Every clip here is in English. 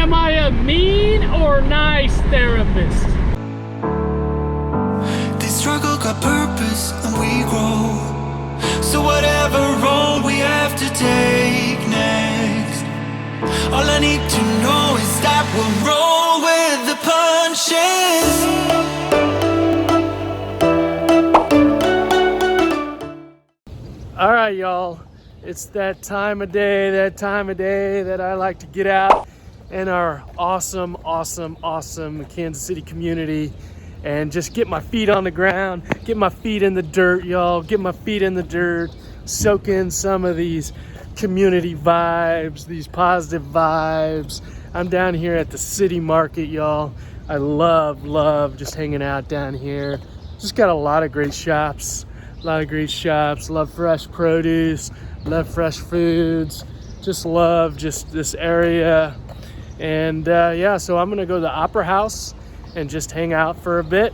Am I a mean or nice therapist? This struggle got purpose and we grow. So whatever road we have to take next, all I need to know is that we'll roll with the punches. All right, y'all. It's that time of day that I like to get out in our awesome Kansas City community and just get my feet on the ground, get my feet in the dirt, y'all, get my feet in the dirt, soak in some of these community vibes, these positive vibes. I'm down here at the city market, y'all. I love just hanging out down here. Just got a lot of great shops, love fresh produce, love fresh foods, just love just this area. And yeah, so I'm gonna go to the Opera House and just hang out for a bit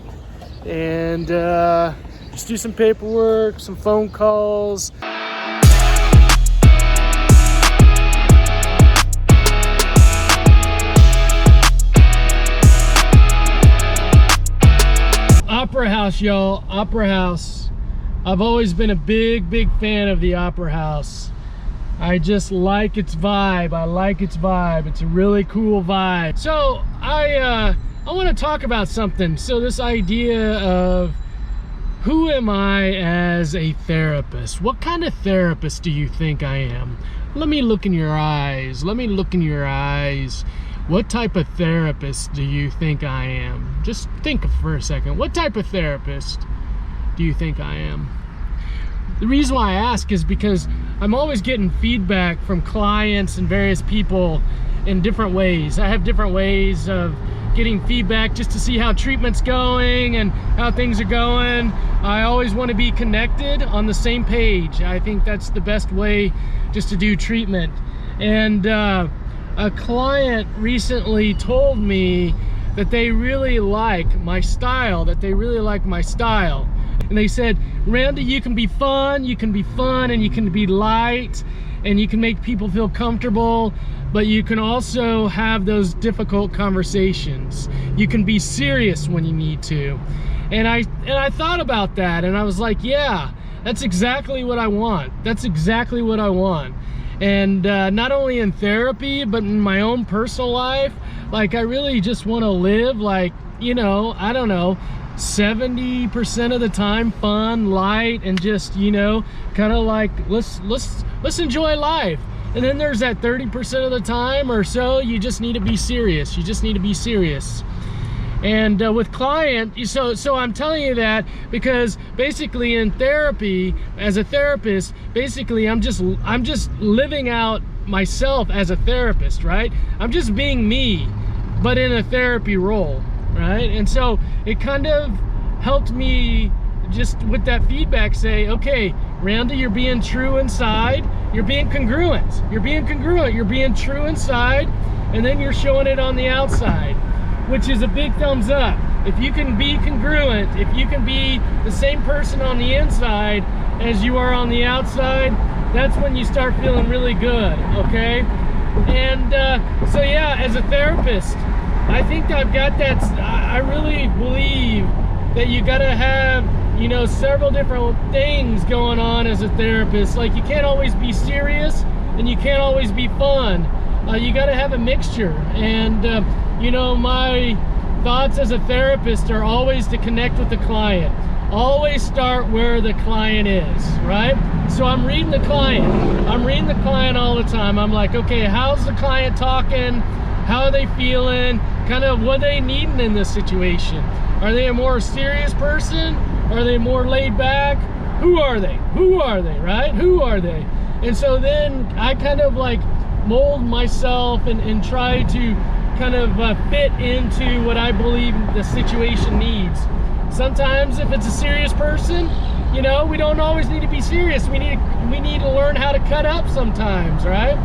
and just do some paperwork, some phone calls. Opera House, y'all, Opera House. I've always been a big fan of the Opera House. I just like its vibe. It's a really cool vibe. So I want to talk about something. So this idea of who am I as a therapist? What kind of therapist do you think I am? Let me look in your eyes. What type of therapist do you think I am? Just think for a second. What type of therapist do you think I am? The reason why I ask is because I'm always getting feedback from clients and various people in different ways. I have different ways of getting feedback just to see how treatment's going and how things are going. I always want to be connected on the same page. I think that's the best way just to do treatment. And a client recently told me that they really like my style, And they said, Randy, you can be fun, and you can be light, and you can make people feel comfortable, but you can also have those difficult conversations. You can be serious when you need to. And I thought about that, and I was like, yeah, that's exactly what I want. And not only in therapy, but in my own personal life, like I really just want to live like, you know, I don't know, 70% of the time fun, light, and just, you know, kind of like let's enjoy life. And then there's that 30% of the time or so you just need to be serious. And with client, so I'm telling you that because basically in therapy, as a therapist, basically I'm just living out myself as a therapist, right? I'm just being me, but in a therapy role, right? And so it kind of helped me just with that feedback say, okay, Randy, you're being true inside, you're being congruent, you're being true inside, and then you're showing it on the outside, which is a big thumbs up. If you can be congruent, if you can be the same person on the inside as you are on the outside, that's when you start feeling really good, okay? And so yeah, as a therapist, I think I've got that. I really believe that you gotta have, you know, several different things going on as a therapist. Like you can't always be serious and you can't always be fun. You gotta have a mixture. And you know, my thoughts as a therapist are always to connect with the client. Always start where the client is, right? So I'm reading the client all the time. I'm like, okay, how's the client talking? How are they feeling? Kind of what they needing in this situation. Are they a more serious person? Are they more laid back? Who are they, right? Who are they? And so then I kind of like mold myself and try to kind of fit into what I believe the situation needs. Sometimes if it's a serious person, you know, we don't always need to be serious. We need to learn how to cut up sometimes, right?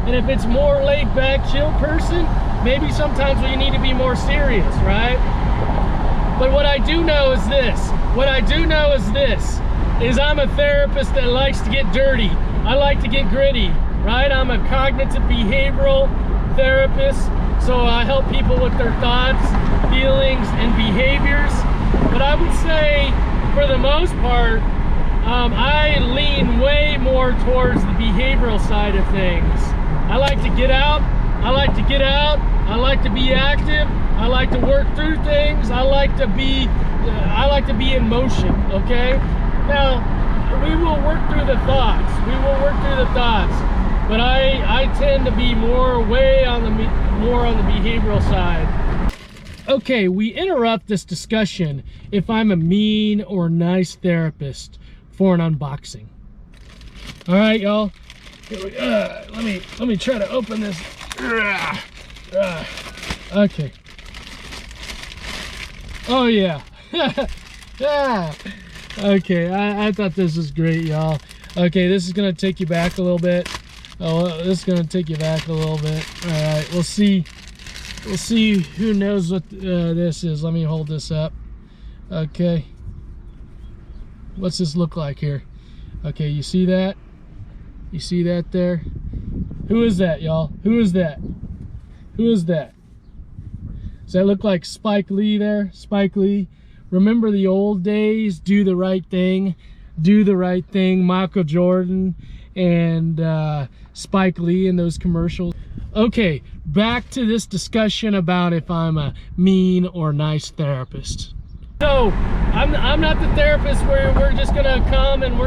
And if it's more laid back, chill person, maybe sometimes we need to be more serious, right? But what I do know is this. Is I'm a therapist that likes to get dirty. I like to get gritty, right? I'm a cognitive behavioral therapist. So I help people with their thoughts, feelings, and behaviors. But I would say, for the most part, I lean way more towards the behavioral side of things. I like to get out. I like to get out. I like to be active. I like to work through things. I like to be in motion. Okay. Now, we will work through the thoughts. We will work through the thoughts. But I tend to be more on the behavioral side. Okay, we interrupt this discussion if I'm a mean or nice therapist for an unboxing. All right, y'all. Let me try to open this. Okay. Oh yeah. Yeah. Okay, I thought this was great, y'all. Okay, this is gonna take you back a little bit. Oh, this is gonna take you back a little bit. All right, we'll see. We'll see who knows what this is. Let me hold this up. Okay. What's this look like here? Okay, you see that? You see that there? Who is that, y'all? Who is that? Who is that? Does that look like Spike Lee there? Spike Lee. Remember the old days? Do the right thing. Do the right thing. Michael Jordan and Spike Lee in those commercials. Okay, back to this discussion about if I'm a mean or nice therapist. So, I'm not the therapist where we're just gonna come and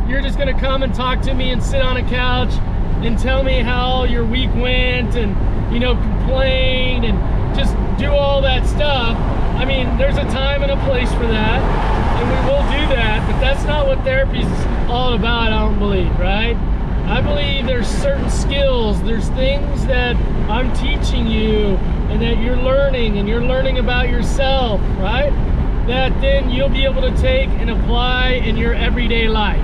you're just gonna come and talk to me and sit on a couch and tell me how your week went and, you know, complain and just do all that stuff. I mean, there's a time and a place for that, and we will do that, but that's not what therapy is all about, I don't believe, right? I believe there's certain skills, there's things that I'm teaching you and that you're learning, and you're learning about yourself, right? That then you'll be able to take and apply in your everyday life.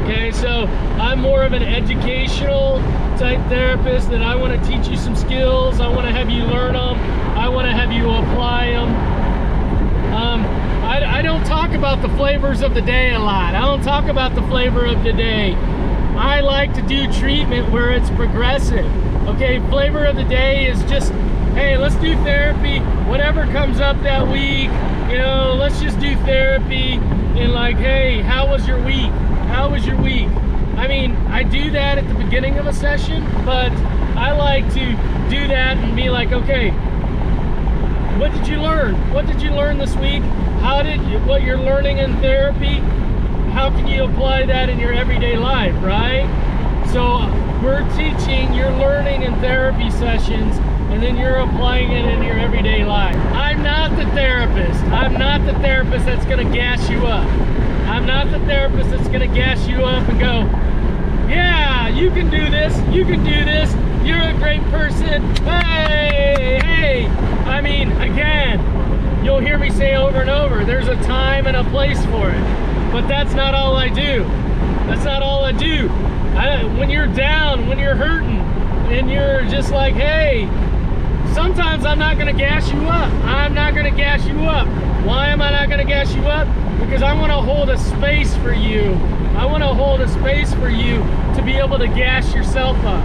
Okay, so I'm more of an educational type therapist, that I want to teach you some skills. I want to have you learn them. I want to have you apply them. I don't talk about the flavors of the day a lot. I don't talk about the flavor of the day. I like to do treatment where it's progressive. Okay, flavor of the day is just, hey, let's do therapy. Whatever comes up that week, you know, let's just do therapy. And like, hey, how was your week? How was your week? I mean, I do that at the beginning of a session, but I like to do that and be like, okay, what did you learn? What did you learn this week? What you're learning in therapy, how can you apply that in your everyday life, right? So we're teaching, you're learning in therapy sessions, and then you're applying it in your everyday life. I'm not the therapist. I'm not the therapist that's gonna gas you up. I'm not the therapist that's gonna gas you up and go, yeah, you can do this, you can do this, you're a great person, hey. I mean, again, you'll hear me say over and over, there's a time and a place for it. But that's not all I do. That's not all I do. When you're down, when you're hurting, and you're just like, hey, sometimes I'm not gonna gas you up. I'm not gonna gas you up. Why am I not gonna gas you up? Because I wanna hold a space for you. I wanna hold a space for you to be able to gas yourself up.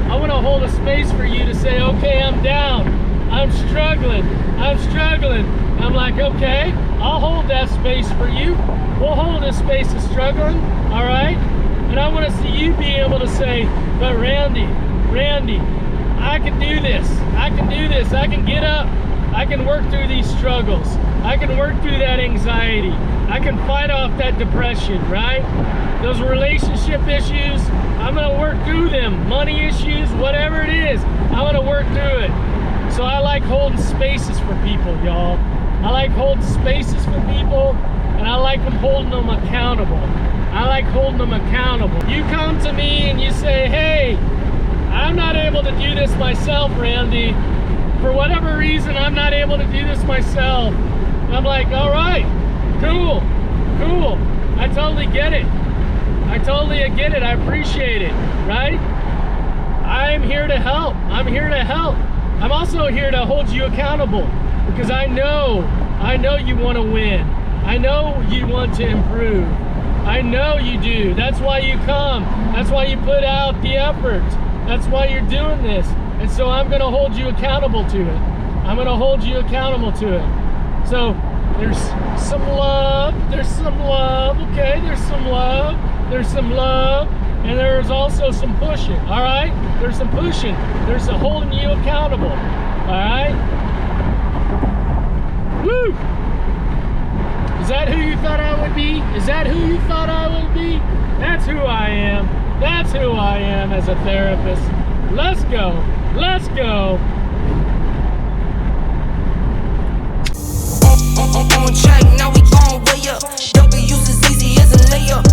I wanna hold a space for you to say, okay, I'm down. I'm struggling. I'm like, okay, I'll hold that space for you. We'll hold a space of struggling, all right? And I want to see you be able to say, but Randy, I can do this. I can do this. I can get up. I can work through these struggles. I can work through that anxiety. I can fight off that depression, right? Those relationship issues, I'm going to work through them. Money issues, whatever it is, I'm going to work through it. So I like holding spaces for people, y'all. I like holding spaces for people, and I like holding them accountable. I like holding them accountable. You come to me and you say, hey, I'm not able to do this myself, Randy. For whatever reason, I'm not able to do this myself. And I'm like, all right, cool. I totally get it. I appreciate it, right? I'm here to help. I'm also here to hold you accountable, because I know you want to win. I know you want to improve. I know you do. That's why you come. That's why you put out the effort. That's why you're doing this. And so I'm going to hold you accountable to it. I'm going to hold you accountable to it. So there's some love. There's some love. Okay, there's some love. There's some love. And there's also some pushing. All right? There's some pushing. There's some holding you accountable. All right? Woo! Is that who you thought I would be? Is that who you thought I would be? That's who I am. That's who I am as a therapist. Let's go. Let's go. On track, now we gon' way up. W's as easy as a layup.